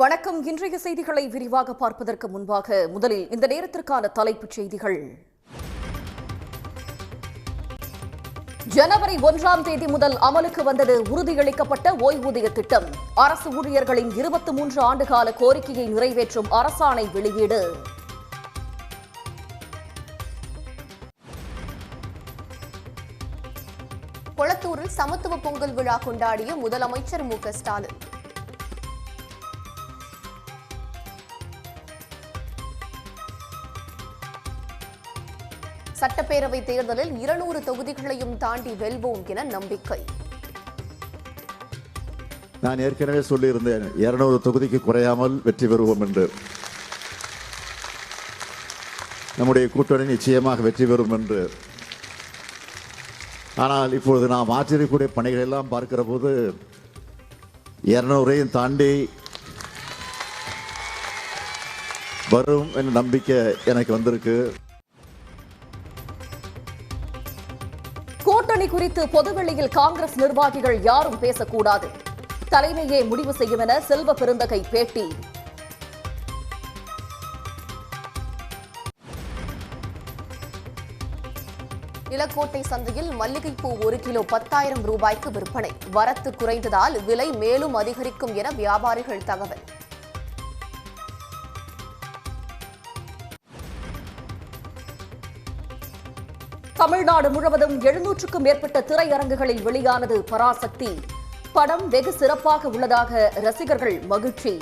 வணக்கம். இன்றைய செய்திகளை விரிவாக பார்ப்பதற்கு முன்பாக முதலில் இந்த நேரத்திற்கான தலைப்புச் செய்திகள். ஜனவரி 1ஆம் தேதி முதல் அமலுக்கு வந்தது உறுதியளிக்கப்பட்ட ஓய்வூதிய திட்டம். அரசு ஊழியர்களின் 23 ஆண்டுகால கோரிக்கையை நிறைவேற்றும் அரசாணை வெளியீடு. கொளத்தூரில் சமத்துவ பொங்கல் விழா கொண்டாடிய முதலமைச்சர் மு.க. ஸ்டாலின். சட்டப்பேரவை தேர்தலில் 200 தொகுதிகளையும் தாண்டி வெல்வோம் என நம்பிக்கை. நான் ஏற்கனவே சொல்லியிருந்தேன், 200 தொகுதிக்கு குறையாமல் வெற்றி பெறுவோம் என்று. நம்முடைய கூட்டணி நிச்சயமாக வெற்றி பெறும் என்று. ஆனால் இப்பொழுது நாம் ஆற்றிருக்கக்கூடிய பணிகள் எல்லாம் பார்க்கிற போது 200ஐயும் தாண்டி வரும் என்ற நம்பிக்கை எனக்கு வந்திருக்கு. கூட்டணி குறித்து பொதுவெளியில் காங்கிரஸ் நிர்வாகிகள் யாரும் பேசக்கூடாது, தலைமையே முடிவு செய்யும் என செல்வ பெருந்தகை பேட்டி. நிலக்கோட்டை சந்தையில் மல்லிகைப்பூ 1 கிலோ 10,000 ரூபாய்க்கு விற்பனை. வரத்து குறைந்ததால் விலை மேலும் அதிகரிக்கும் என வியாபாரிகள் தகவல். தமிழ்நாடு முழுவதும் 700க்கும் மேற்பட்ட திரையரங்குகளில் வெளியானது பராசக்தி. படம் வெகு சிறப்பாக உள்ளதாக ரசிகர்கள் மகிழ்ச்சி.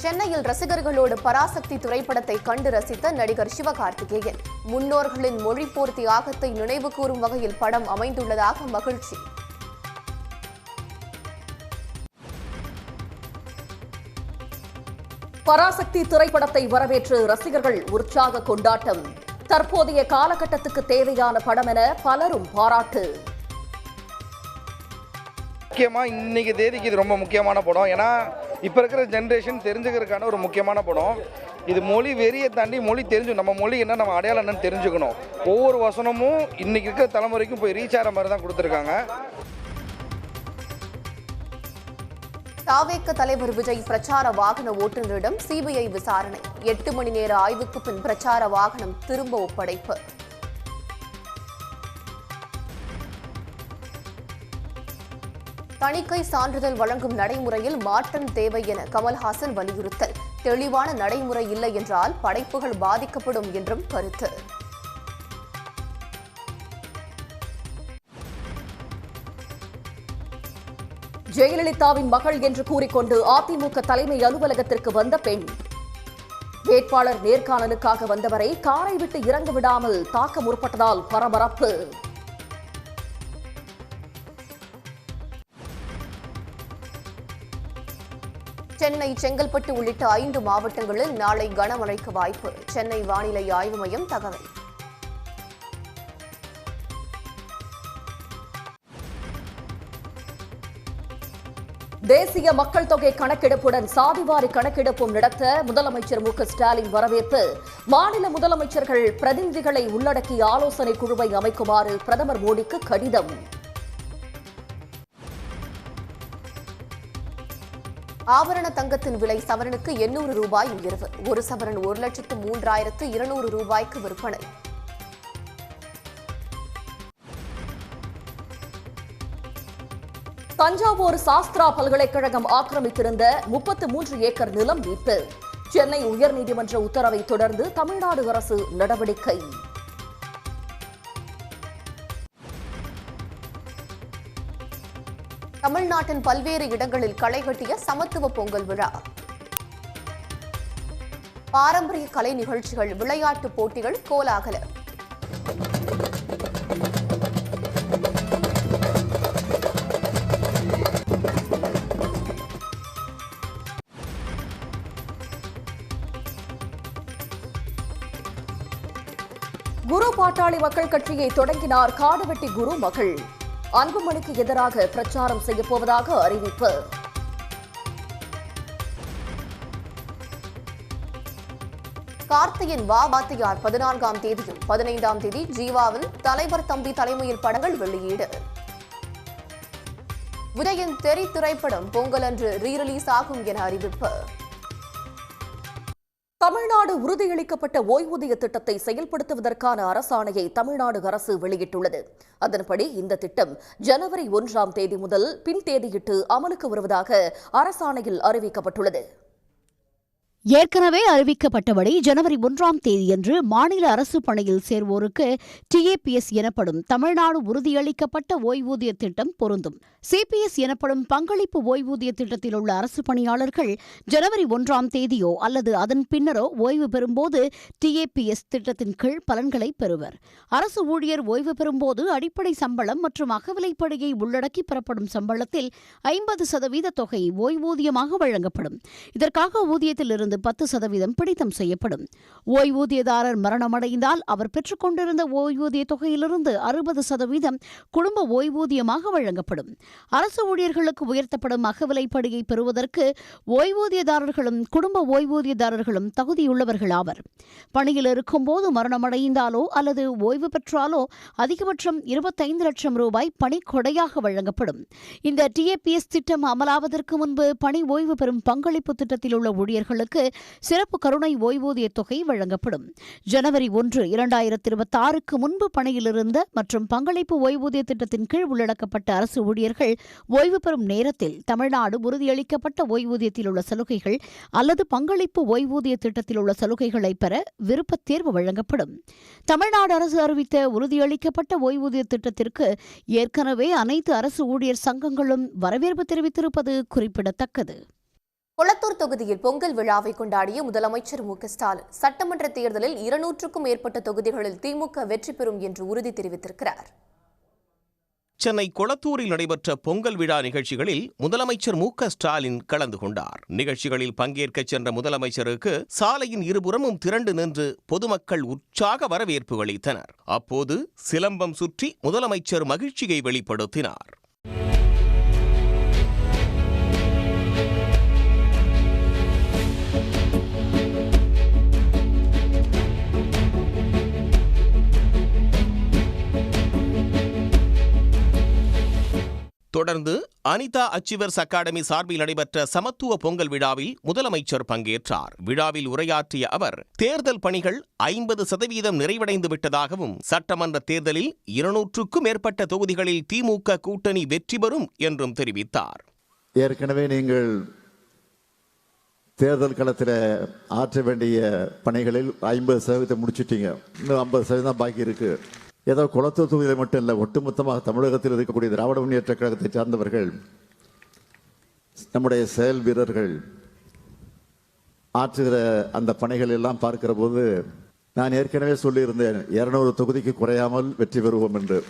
சென்னையில் ரசிகர்களோடு பராசக்தி திரைப்படத்தை கண்டு ரசித்த நடிகர் சிவகார்த்திகேயன். முன்னோர்களின் மொழிப்போர் தியாகத்தை நினைவு கூறும் வகையில் படம் அமைந்துள்ளதாக மகிழ்ச்சி. பராசக்தி திரைப்படத்தை வரவேற்று ரசிகர்கள் உற்சாக கொண்டாட்டம். தற்போதைய காலகட்டத்துக்கு தேவையான படம் என பலரும் பாராட்டு. முக்கியமாக இன்னைக்கு தேதிக்கு இது ரொம்ப முக்கியமான படம். ஏன்னா இப்போ இருக்கிற ஜென்ரேஷன் தெரிஞ்சுக்கிறதுக்கான ஒரு முக்கியமான படம். இது மொழி வெறியை தாண்டி மொழி தெரிஞ்சு நம்ம மொழி என்ன, நம்ம அடையாளம் என்னன்னு தெரிஞ்சுக்கணும். ஒவ்வொரு வசனமும் இன்னைக்கு இருக்கிற தலைமுறைக்கும் போய் ரீச் ஆகிற மாதிரி தான் கொடுத்துருக்காங்க. தாவேக தலைவர் விஜய் பிரச்சார வாகன ஓட்டுநரிடம் சிபிஐ விசாரணை. 8 மணி நேர ஆய்வுக்கு பின் பிரச்சார வாகனம் திரும்ப ஒப்படைப்பு. தணிக்கை சான்றிதழ் வழங்கும் நடைமுறையில் மாற்றம் தேவை என கமல்ஹாசன் வலியுறுத்தல். தெளிவான நடைமுறை இல்லை என்றால் படைப்புகள் பாதிக்கப்படும் என்றும் கருத்து. ஜெயலலிதாவின் மகள் என்று கூறிக்கொண்டு அதிமுக தலைமை அலுவலகத்திற்கு வந்த பெண். வேட்பாளர் நேர்காணலுக்காக வந்தவரை காரை விட்டு இறங்க விடாமல் தாக்க முற்பட்டதால் பரபரப்பு. சென்னை, செங்கல்பட்டு உள்ளிட்ட 5 மாவட்டங்களில் நாளை கனமழைக்கு வாய்ப்பு. சென்னை வானிலை ஆய்வு மையம் தகவல். தேசிய மக்கள் தொகை கணக்கெடுப்புடன் சாதிவாரி கணக்கெடுப்பும் நடத்த முதலமைச்சர் மு.க. ஸ்டாலின் வரவேற்பு. மாநில முதலமைச்சர்கள் பிரதிநிதிகளை உள்ளடக்கிய ஆலோசனை குழுவை அமைக்குமாறு பிரதமர் மோடிக்கு கடிதம். ஆபரண தங்கத்தின் விலை சவரனுக்கு 800 ரூபாய் உயர்வு. ஒரு சவரன் 1,03,200 ரூபாய்க்கு விற்பனை. தஞ்சாவூர் சாஸ்திரா பல்கலைக்கழகம் ஆக்கிரமித்திருந்த 33 ஏக்கர் நிலம் மீட்பு. சென்னை உயர்நீதிமன்ற உத்தரவை தொடர்ந்து தமிழ்நாடு அரசு நடவடிக்கை. தமிழ்நாட்டின் பல்வேறு இடங்களில் களை கட்டிய சமத்துவ பொங்கல் விழா. பாரம்பரிய கலை நிகழ்ச்சிகள், விளையாட்டுப் போட்டிகள் கோலாகலம். குரு பாட்டாளி மக்கள் கட்சியை தொடங்கினார் காடுவெட்டி குரு மகள். அன்புமணிக்கு எதிராக பிரச்சாரம் செய்யப்போவதாக அறிவிப்பு. கார்த்தியின் வாத்தியார் 14ஆம் தேதியும் 15ஆம் தேதி ஜீவாவின் தலைவர் தம்பி தலைமையில் படங்கள் வெளியீடு. விஜயின் தெறி திரைப்படம் பொங்கல் அன்று ரீரிலீஸ் ஆகும் என அறிவிப்பு. தமிழ்நாடு உறுதியளிக்கப்பட்ட ஓய்வூதிய திட்டத்தை செயல்படுத்துவதற்கான அரசாணையை தமிழ்நாடு அரசு வெளியிட்டுள்ளது. அதன்படி இந்த திட்டம் ஜனவரி 1ஆம் தேதி முதல் பின் தேதியிட்டு அமலுக்கு வருவதாக அரசாணையில் அறிவிக்கப்பட்டுள்ளது. ஏற்கனவே அறிவிக்கப்பட்டபடி ஜனவரி 1ஆம் தேதியன்று மாநில அரசு பணியில் சேர்வோருக்கு TAPS எனப்படும் தமிழ்நாடு உறுதியளிக்கப்பட்ட ஓய்வூதிய திட்டம் பொருந்தும். CPS எனப்படும் பங்களிப்பு ஓய்வூதிய திட்டத்தில் உள்ள அரசு பணியாளர்கள் ஜனவரி 1ஆம் தேதியோ அல்லது அதன் பின்னரோ ஓய்வு பெறும்போது TAPS திட்டத்தின் கீழ் பலன்களை பெறுவர். அரசு ஊழியர் ஓய்வு பெறும்போது அடிப்படை சம்பளம் மற்றும் அகவிலைப்படியை உள்ளடக்கி பெறப்படும் சம்பளத்தில் 50% தொகை ஓய்வூதியமாக வழங்கப்படும். இதற்காக ஊதியத்தில் இருந்து 10% பிடித்தம் செய்யப்படும். ஓய்வூதியதாரர் மரணமடைந்தால் அவர் பெற்றுக் கொண்டிருந்த ஓய்வூதிய தொகையிலிருந்து 60% குடும்ப ஓய்வூதியமாக வழங்கப்படும். அரசு ஊழியர்களுக்கு உயர்த்தப்படும் அகவிலைப்படியை பெறுவதற்கு ஓய்வூதியதாரர்களும் குடும்ப ஓய்வூதியதாரர்களும் தகுதியுள்ளவர்கள் ஆவர். பணியில் இருக்கும்போது மரணமடைந்தாலோ அல்லது ஓய்வு பெற்றாலோ அதிகபட்சம் 25 லட்சம் ரூபாய் பணி கொடையாக வழங்கப்படும். இந்த TAPS திட்டம் அமலாவதற்கு முன்பு பணி ஓய்வு பெறும் பங்களிப்பு திட்டத்தில் உள்ள ஊழியர்களுக்கு சிறப்பு கருணை ஓய்வூதிய தொகை வழங்கப்படும். ஜனவரி 1, 2026க்கு முன்பு பணியில் இருந்த மற்றும் பங்களிப்பு ஓய்வூதிய திட்டத்தின் கீழ் உள்ளடக்கப்பட்ட அரசு ஊழியர்கள் ஓய்வு பெறும் நேரத்தில் தமிழ்நாடு உறுதியளிக்கப்பட்ட ஓய்வூதியத்தில் உள்ள சலுகைகள் அல்லது பங்களிப்பு ஓய்வூதிய திட்டத்தில் உள்ள சலுகைகளை பெற விருப்பத் தேர்வு வழங்கப்படும். தமிழ்நாடு அரசு அறிவித்த உறுதியளிக்கப்பட்ட ஓய்வூதிய திட்டத்திற்கு ஏற்கனவே அனைத்து அரசு ஊழியர் சங்கங்களும் வரவேற்பு தெரிவித்திருப்பது குறிப்பிடத்தக்கது. கொளத்தூர் தொகுதியில் பொங்கல் விழாவை கொண்டாடிய முதலமைச்சர் ஸ்டாலின் சட்டமன்ற தேர்தலில் 200க்கும் மேற்பட்ட தொகுதிகளில் திமுக வெற்றி பெறும் என்று உறுதி தெரிவித்திருக்கிறார். சென்னை கொளத்தூரில் நடைபெற்ற பொங்கல் விழா நிகழ்ச்சிகளில் முதலமைச்சர் ஸ்டாலின் கலந்து கொண்டார். நிகழ்ச்சிகளில் பங்கேற்கச் சென்ற முதலமைச்சருக்கு சாலையின் இருபுறமும் திரண்டு நின்று பொதுமக்கள் உற்சாக வரவேற்பு அளித்தனர். அப்போது சிலம்பம் சுற்றி முதலமைச்சர் மகிழ்ச்சியை வெளிப்படுத்தினார். தொடர்ந்து அனிதா அச்சீவர்ஸ் அகாடமி சார்பில் நடைபெற்ற சமத்துவ பொங்கல் விழாவில் முதலமைச்சர் பங்கேற்றார். விழாவில் உரையாற்றிய அவர் தேர்தல் பணிகள் 50% நிறைவடைந்து விட்டதாகவும் சட்டமன்ற தேர்தலில் 200க்கும் மேற்பட்ட தொகுதிகளில் திமுக கூட்டணி வெற்றி பெறும் என்றும் தெரிவித்தார். ஏற்கனவே நீங்கள் தேர்தல் களத்தில் ஆற்ற வேண்டிய பணிகளில் 50% முடிச்சுட்டீங்க. இன்னும் 50% பாக்கி இருக்கு. ஏதோ கொளத்தூர் தொகுதியில் மட்டும் இல்லை, ஒட்டுமொத்தமாக தமிழகத்தில் இருக்கக்கூடிய திராவிட முன்னேற்ற கழகத்தை சார்ந்தவர்கள், நம்முடைய செயல் வீரர்கள் ஆற்றுகிற அந்த பணிகள் எல்லாம் பார்க்கிற போது நான் ஏற்கனவே சொல்லியிருந்தேன் 200 தொகுதிக்கு குறையாமல் வெற்றி பெறுவோம் என்று.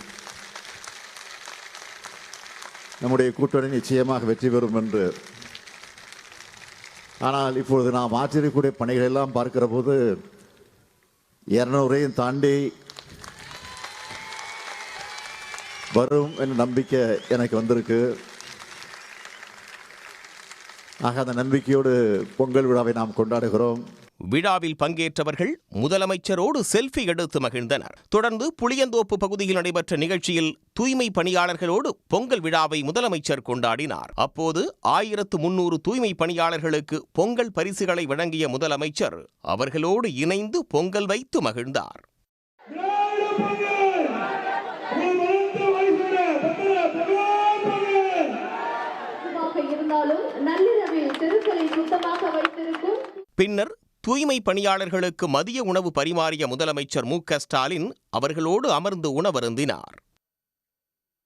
நம்முடைய கூட்டணி நிச்சயமாக வெற்றி பெறும் என்று. ஆனால் இப்பொழுது நாம் ஆற்றிருக்கக்கூடிய பணிகள் எல்லாம் பார்க்கிற போது 200ஐயும் தாண்டி வரும் என்ற நம்பிக்கை எனக்கு வந்திருக்கு. ஆக அந்த நம்பிக்கையோடு பொங்கல் விழாவை நாம் கொண்டாடுகிறோம். விழாவில் பங்கேற்றவர்கள் முதலமைச்சரோடு செல்ஃபி எடுத்து மகிழ்ந்தனர். தொடர்ந்து புளியந்தோப்பு பகுதியில் நடைபெற்ற நிகழ்ச்சியில் தூய்மை பணியாளர்களோடு பொங்கல் விழாவை முதலமைச்சர் கொண்டாடினார். அப்போது 1300 தூய்மை பணியாளர்களுக்கு பொங்கல் பரிசுகளை வழங்கிய முதலமைச்சர் அவர்களோடு இணைந்து பொங்கல் வைத்து மகிழ்ந்தார். பின்னர் தூய்மை பணியாளர்களுக்கு மதிய உணவு பரிமாறிய முதலமைச்சர் ஸ்டாலின் அவர்களோடு அமர்ந்து உணவருந்தினார்.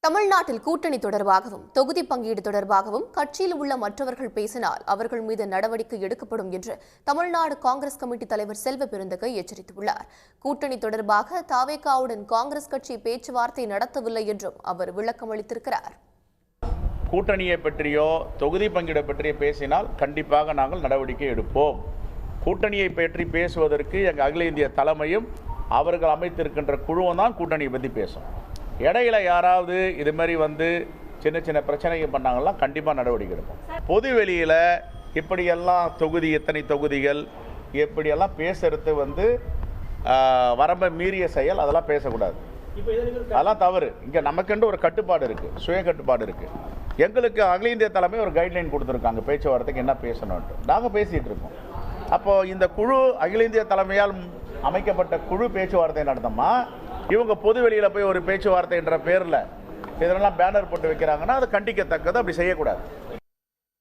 தமிழ்நாட்டில் கூட்டணி தொடர்பாகவும் தொகுதி பங்கீடு தொடர்பாகவும் கட்சியில் உள்ள மற்றவர்கள் பேசினால் அவர்கள் மீது நடவடிக்கை எடுக்கப்படும் என்று தமிழ்நாடு காங்கிரஸ் கமிட்டி தலைவர் செல்வ பெருந்தகை எச்சரித்துள்ளார். கூட்டணி தொடர்பாக தாவேகாவுடன் காங்கிரஸ் கட்சி பேச்சுவார்த்தை நடத்தவில்லை என்றும் அவர் விளக்கம் அளித்திருக்கிறார். கூட்டணியை பற்றியோ தொகுதி பங்கீடு பற்றியோ பேசினால் கண்டிப்பாக நாங்கள் நடவடிக்கை எடுப்போம். கூட்டணியை பற்றி பேசுவதற்கு எங்கள் அகில இந்திய தலைமையும் அவர்கள் அமைத்திருக்கின்ற குழுவும் தான் கூட்டணியை பற்றி பேசும். இடையில யாராவது இது மாதிரி சின்ன சின்ன பிரச்சனைகள் பண்ணாங்கன்னா கண்டிப்பாக நடவடிக்கை எடுப்போம். பொது வெளியில் இப்படியெல்லாம் தொகுதி, எத்தனை தொகுதிகள், எப்படியெல்லாம் பேசுறது வந்து வரம்பை மீறிய செயல், அதெல்லாம் பேசக்கூடாது, அதெல்லாம் தவறு. இங்கே நமக்கென்று ஒரு கட்டுப்பாடு இருக்குது, சுய கட்டுப்பாடு இருக்குது. எங்களுக்கு அகில இந்திய தலைமை ஒரு கைட்லைன் கொடுத்துருக்காங்க பேச்சுவார்த்தைக்கு என்ன பேசணும்ட்டு. நாங்கள் பேசிகிட்டு இருக்கோம். அப்போது இந்த குழு அகில இந்திய தலைமையால் அமைக்கப்பட்ட குழு பேச்சுவார்த்தை நடத்தமா, இவங்க பொது வெளியில் போய் ஒரு பேச்சுவார்த்தைன்ற பேரில் இதெல்லாம் பேனர் போட்டு வைக்கிறாங்கன்னா அது கண்டிக்கத்தக்கது, அப்படி செய்யக்கூடாது.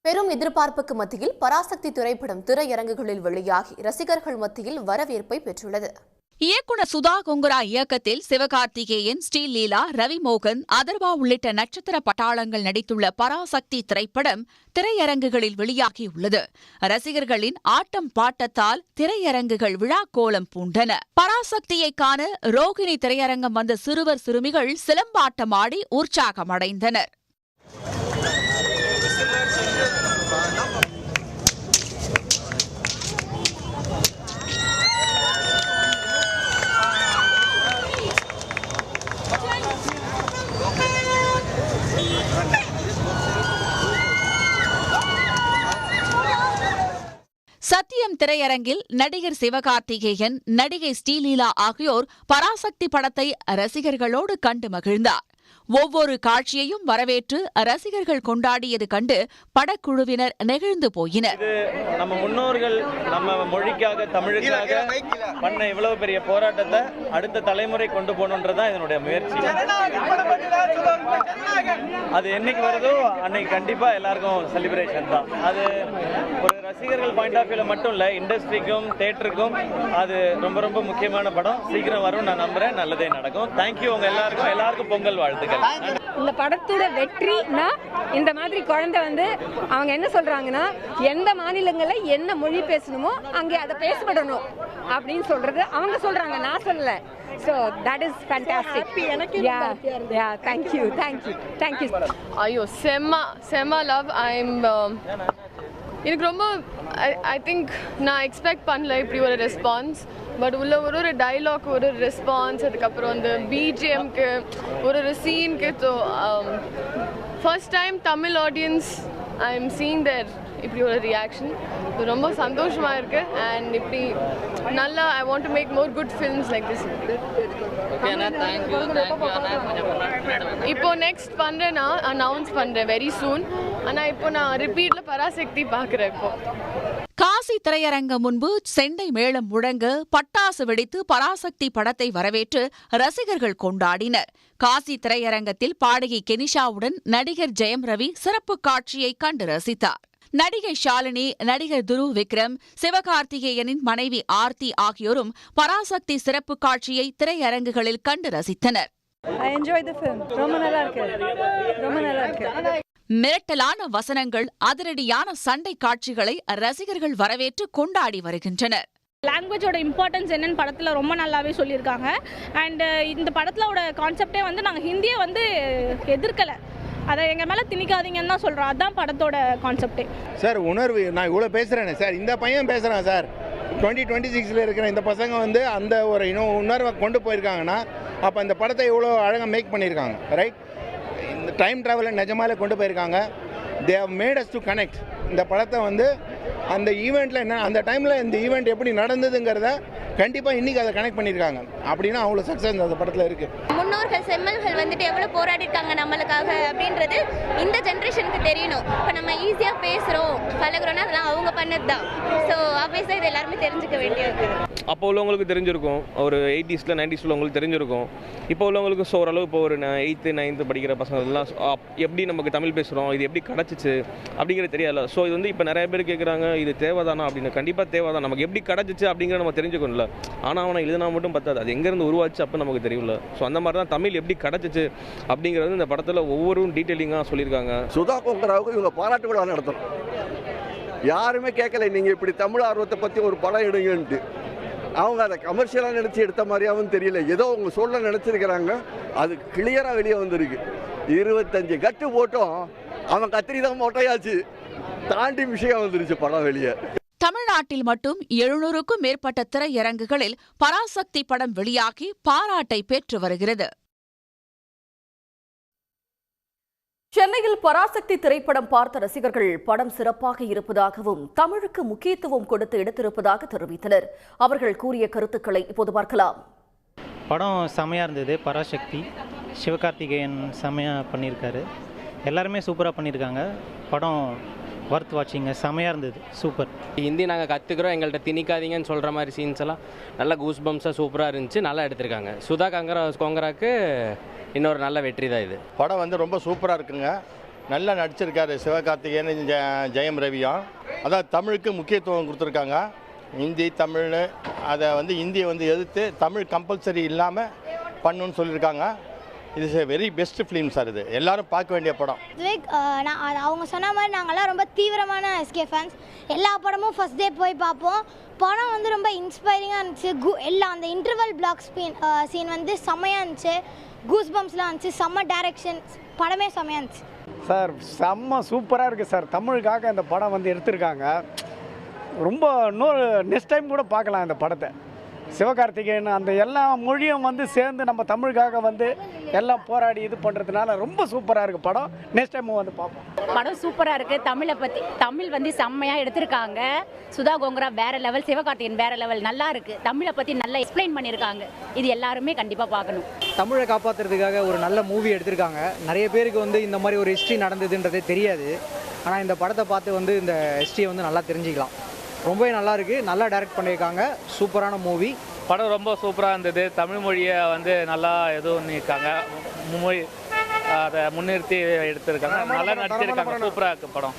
பெரும் எதிர்பார்ப்புக்கு மத்தியில் பராசக்தி திரைப்படம் திரையரங்குகளில் வெளியாகி ரசிகர்கள் மத்தியில் வரவேற்பை பெற்றுள்ளது. இயக்குனர் சுதா கொங்கரா இயக்கத்தில் சிவகார்த்திகேயன், ஸ்ரீலீலா, ரவிமோகன், அதர்வா உள்ளிட்ட நட்சத்திர பட்டாளங்கள் நடித்துள்ள பராசக்தி திரைப்படம் திரையரங்குகளில் வெளியாகியுள்ளது. ரசிகர்களின் ஆட்டம் பாட்டத்தால் திரையரங்குகள் விழாக்கோலம் பூண்டன. பராசக்தியை காண ரோகிணி திரையரங்கம் வந்த சிறுவர் சிறுமிகள் சிலம்பாட்டமாடி உற்சாகமடைந்தனர். சத்தியம் திரையரங்கில் நடிகர் சிவகார்த்திகேயன், நடிகை ஸ்ரீலீலா ஆகியோர் பராசக்தி படத்தை ரசிகர்களோடு கண்டு மகிழ்ந்தார். ஒவ்வொரு காட்சியையும் வரவேற்று ரசிகர்கள் கொண்டாடியது கண்டு படக்குழுவினர் நெகிழ்ந்து போயினர். நம்ம முன்னோர்கள் நம்ம மொழிக்காக, தமிழுக்காக பண்ண இவ்வளவு பெரிய போராட்டத்தை அடுத்த தலைமுறை கொண்டு போகணுன்றதான் இதனுடைய முயற்சி. அது என்னைக்கு வருதோ அன்னைக்கு கண்டிப்பா எல்லாருக்கும் செலிப்ரேஷன் தான். அது ஒரு ரசிகர்கள் பாயிண்ட் ஆஃப் வியூல மட்டும் இல்ல, இண்டஸ்ட்ரிக்கும் தியேட்டருக்கும் அது ரொம்ப ரொம்ப முக்கியமான படம். சீக்கிரம் வரும் நான் நம்புறேன், நல்லதே நடக்கும். தேங்க்யூ உங்க எல்லாருக்கும் பொங்கல் வாழ்த்துக்கள். இந்த படத்தோட வெற்றினா இந்த மாதிரி குழந்தை வந்து அவங்க என்ன சொல்றாங்கன்னா, எந்த மாநிலங்கள்ல என்ன மொழி பேசணுமோ அங்கே அதை பேசப்படணும் அப்படின்னு சொல்றது அவங்க சொல்றாங்க, நான் சொல்லல. So that is fantastic. Yeah, thank you. ஐயோ செம்ம லவ். எனக்கு ரொம்ப ஐ திங்க் நான் எக்ஸ்பெக்ட் பண்ணல இப்படி ஒரு ரெஸ்பான்ஸ். பட் உள்ள ஒரு டைலாக், ஒரு ரெஸ்பான்ஸ், அதுக்கப்புறம் அந்த பிஜிஎம்க்கு, ஒரு சீனுக்கு. So first time Tamil audience I am seeing their இப்படி ஒரு ரியாக்ஷன். ரொம்ப சந்தோஷமாக இருக்குது. அண்ட் இப்படி நல்லா I want to make more good films like this. இப்போ நெக்ஸ்ட் பண்ணுறேன்னா அனௌன்ஸ் பண்ணுறேன் வெரி சூன். ஆனால் இப்போ நான் ரிப்பீட்டில் பராசக்தி பார்க்குறேன். இப்போ காசி திரையரங்கம் முன்பு செண்டை மேளம் முழங்க பட்டாசு வெடித்து பராசக்தி படத்தை வரவேற்று ரசிகர்கள் கொண்டாடினர். காசி திரையரங்கத்தில் பாடகி கெனிஷாவுடன் நடிகர் ஜெயம் ரவி சிறப்பு காட்சியை கண்டு ரசித்தார். நடிகை ஷாலினி, நடிகர் துருவ் விக்ரம், சிவகார்த்திகேயனின் மனைவி ஆர்த்தி ஆகியோரும் பராசக்தி சிறப்பு காட்சியை திரையரங்குகளில் கண்டு ரசித்தனர். மிரட்டலான வசனங்கள், அதிரடியான சண்டை காட்சிகளை ரசிகர்கள் வரவேற்று கொண்டாடி வருகின்றனர். லாங்குவேஜோட இம்பார்ட்டன்ஸ் என்னன்னு படத்தில் ரொம்ப நல்லாவே சொல்லியிருக்காங்க. அண்ட் இந்த படத்தோட கான்செப்டே வந்து நாங்கள் ஹிந்தியை வந்து எதிர்க்கலை, அதை எங்கள் மேலே திணிக்காதீங்கன்னு தான் சொல்கிறோம். அதுதான் படத்தோட கான்செப்டே. சார் உணர்வு, நான் இவ்வளோ பேசுகிறேனே சார், இந்த பையன் பேசுகிறேன் சார், 2026 இருக்கிற இந்த பசங்க வந்து அந்த ஒரு உணர்வை கொண்டு போயிருக்காங்கன்னா அப்போ இந்த படத்தை இவ்வளோ அழகாக மேக் பண்ணியிருக்காங்க. ரைட், இந்த டைம் ட்ராவலை நிஜமாலே கொண்டு போயிருக்காங்க. They have made us to connect. இந்த படத்தை வந்து அந்த ஈவெண்ட்டில் என்ன, அந்த டைமில் இந்த ஈவெண்ட் எப்படி நடந்ததுங்கிறத கண்டிப்பாக இன்றைக்கி அதை கனெக்ட் பண்ணியிருக்காங்க. அப்படின்னா அவ்வளோ சக்ஸஸ் அந்த படத்தில் இருக்குது. முன்னோர்கள் செம்மல்கள் வந்துட்டு எவ்வளோ போராடிருக்காங்க நம்மளுக்காக அப்படின்றது இந்த ஜென்ரேஷனுக்கு தெரியணும். இப்போ நம்ம ஈஸியாக பேசுகிறோம், பழகுறோன்னா அதெல்லாம் அவங்க பண்ணது தான். ஸோ ஆப்வியஸாக இது எல்லாருமே தெரிஞ்சுக்க வேண்டியது. அப்போ உள்ளவங்களுக்கு தெரிஞ்சிருக்கும், ஒரு 80s 90s உள்ளவங்களுக்கு தெரிஞ்சிருக்கும். இப்போ உள்ளவங்களுக்கு ஸோ ஓரளவு இப்போ ஒரு 8th 9th படிக்கிற பசங்கள்லாம் எப்படி நமக்கு தமிழ் பேசுகிறோம், இது எப்படி கிடச்சிச்சு அப்படிங்கிறது தெரியாதுல்ல. ஸோ இது வந்து இப்போ நிறைய பேர் கேட்குறாங்க, இது தேவைதானா அப்படின்னு. கண்டிப்பாக தேவைதான். நமக்கு எப்படி கிடச்சிச்சு அப்படிங்கிற நம்ம தெரிஞ்சுக்கணும்ல. ஆனால் அவனை எழுதினா மட்டும் பத்தாது, அது எங்கேருந்து உருவாச்சு அப்போ நமக்கு தெரியும்ல. ஸோ அந்த மாதிரி தான் தமிழ் எப்படி கிடச்சிச்சு அப்படிங்கிறது இந்த படத்தில் ஒவ்வொரு டீட்டெயிலிங்காக சொல்லியிருக்காங்க. சுதா கொங்கராவுக்கு இவங்க பாராட்டு விழா நடத்தணும். யாருமே கேட்கல நீங்கள் இப்படி தமிழ் ஆர்வத்தை பற்றி ஒரு படம் எடுங்கன்ட்டு. அவங்க அதை கமர்ஷியலாக நினச்சி எடுத்த மாதிரியாகவும் தெரியல, ஏதோ அவங்க சொல்ல நினச்சிருக்கிறாங்க. அது கிளியராக வெளியே வந்திருக்கு. 25 கட்டு போட்டோம், அவன் கத்திரி தான் மொட்டையாச்சு, தாண்டி விஷயம் வந்துருச்சு படம் வெளியே. தமிழ்நாட்டில் மட்டும் 700க்கும் மேற்பட்ட திரையரங்குகளில் பராசக்தி படம் வெளியாகி பாராட்டை பெற்று வருகிறது. சென்னையில் பராசக்தி திரைப்படம் பார்த்த ரசிகர்கள் படம் சிறப்பாக இருப்பதாகவும் தமிழுக்கு முக்கியத்துவம் கொடுத்து எடுத்திருப்பதாக தெரிவித்தனர். அவர்கள் கூறிய கருத்துக்களை இப்போது பார்க்கலாம். படம் செமையாக இருந்தது. பராசக்தி சிவகார்த்திகேயன் செமையாக பண்ணியிருக்காரு. எல்லாருமே சூப்பராக பண்ணியிருக்காங்க. படம் ஒர்த் வாட்சிங்க. செமையாக இருந்தது. சூப்பர். ஹிந்தி நாங்கள் கற்றுக்குறோம், எங்கள்கிட்ட திணிக்காதீங்கன்னு சொல்கிற மாதிரி சீன்ஸ் எல்லாம் நல்லா கூஸ் பம்ஸாக சூப்பராக இருந்துச்சு. நல்லா எடுத்திருக்காங்க. சுதா கொங்கராக்கு இன்னொரு நல்ல வெற்றி தான் இது. படம் வந்து ரொம்ப சூப்பராக இருக்குங்க. நல்லா நடிச்சிருக்காரு சிவகார்த்திகேயன், ஜெயம் ரவியும். அதாவது தமிழுக்கு முக்கியத்துவம் கொடுத்துருக்காங்க. ஹிந்தி தமிழ்னு அதை வந்து இந்தியை வந்து எதிர்த்து தமிழ் கம்பல்சரி இல்லாமல் பண்ணணுன்னு சொல்லியிருக்காங்க. இது is very best film sir. இது எல்லாரும் பார்க்க வேண்டிய படம். அவங்க சொன்ன மாதிரி நாங்கள்லாம் ரொம்ப தீவிரமான எஸ்கே ஃபேன்ஸ். எல்லா படமும் ஃபர்ஸ்ட் டே போய் பார்ப்போம். படம் வந்து ரொம்ப இன்ஸ்பைரிங்காக இருந்துச்சு. எல்லாம் அந்த இன்டர்வல் பிளாக் சீன் வந்து செம்மையாக இருந்துச்சு. கூஸ் பம்ப்ஸ்லாம் இருந்துச்சு. செம்ம டைரக்ஷன். படமே செம்மையாக இருந்துச்சு சார். செம்ம சூப்பராக இருக்குது சார். தமிழுக்காக இந்த படம் வந்து எடுத்திருக்காங்க. ரொம்ப இன்னொரு நெக்ஸ்ட் டைம் கூட பார்க்கலாம் இந்த படத்தை. சிவகார்த்திகேயன் அந்த எல்லா மொழியும் வந்து சேர்ந்து நம்ம தமிழுக்காக வந்து எல்லாம் போராடி இது பண்ணுறதுனால ரொம்ப சூப்பராக இருக்குது படம். நெக்ஸ்ட் டைம் வந்து பார்ப்போம். படம் சூப்பராக இருக்குது. தமிழ் வந்து செம்மையாக எடுத்திருக்காங்க. சுதா கொங்கரா வேறு லெவல், சிவகார்த்திகேயன் வேறு லெவல். நல்லா இருக்குது. தமிழை பற்றி நல்லா எக்ஸ்பிளைன் பண்ணியிருக்காங்க. இது எல்லாருமே கண்டிப்பாக பார்க்கணும். தமிழை காப்பாற்றுறதுக்காக ஒரு நல்ல மூவி எடுத்திருக்காங்க. நிறைய பேருக்கு வந்து இந்த மாதிரி ஒரு ஹிஸ்ட்ரி நடந்ததுன்றதே தெரியாது. ஆனால் இந்த படத்தை பார்த்து வந்து இந்த ஹிஸ்ட்ரியை வந்து நல்லா தெரிஞ்சுக்கலாம். ரொம்பவே நல்லா இருக்குது. நல்லா டைரக்ட் பண்ணியிருக்காங்க. சூப்பரான மூவி. படம் ரொம்ப சூப்பராக இருந்தது. தமிழ் மொழியை வந்து நல்லா எதுவும் பண்ணியிருக்காங்க. மொழி அதை முன்னிறுத்தி எடுத்திருக்காங்க. நல்லா நடிச்சிருக்காங்க. சூப்பராக இருக்குது படம்.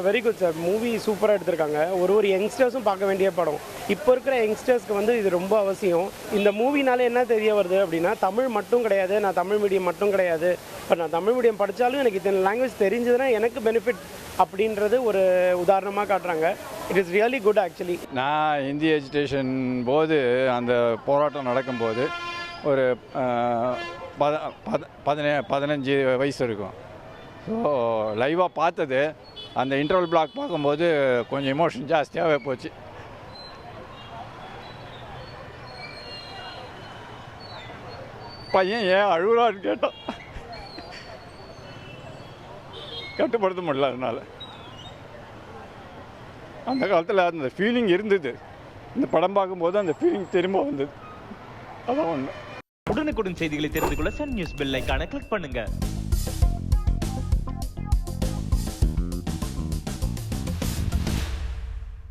Very good sir. மூவி சூப்பராக எடுத்திருக்காங்க. ஒரு யங்ஸ்டர்ஸும் பார்க்க வேண்டிய படம். இப்போ இருக்கிற யங்ஸ்டர்ஸ்க்கு வந்து இது ரொம்ப அவசியம். இந்த மூவினால என்ன தெரிய வருது அப்படின்னா, தமிழ் மட்டும் கிடையாது, நான் தமிழ் மீடியம் மட்டும் கிடையாது, இப்போ நான் தமிழ் மீடியம் படித்தாலும் எனக்கு இத்தனை லாங்குவேஜ் தெரிஞ்சதுன்னா எனக்கு பெனிஃபிட் அப்படின்றது ஒரு உதாரணமாக காட்டுறாங்க. It is really good actually. நான் ஹிந்தி எஜுகேஷன் போது அந்த போராட்டம் நடக்கும்போது ஒரு 15 வயசு இருக்கும். ஸோ லைவாக பார்த்தது. அந்த இன்டர்வல் பிளாக் பார்க்கும்போது கொஞ்சம் எமோஷன் ஜாஸ்தியாகவே போச்சு. பையன் ஏன் அழுகுறான்னு கேட்டான். கட்டுப்படுத்த முடியல. அதனால் அந்த காலத்தில் அந்த ஃபீலிங் இருந்தது. இந்த படம் பார்க்கும்போது அந்த ஃபீலிங் திரும்ப வந்தது. அதான் ஒன்று. உடனுக்குடன் செய்திகளை தெரிந்து கொள்ள சன் நியூஸ் பெல் ஐகானை கிளிக் பண்ணுங்க.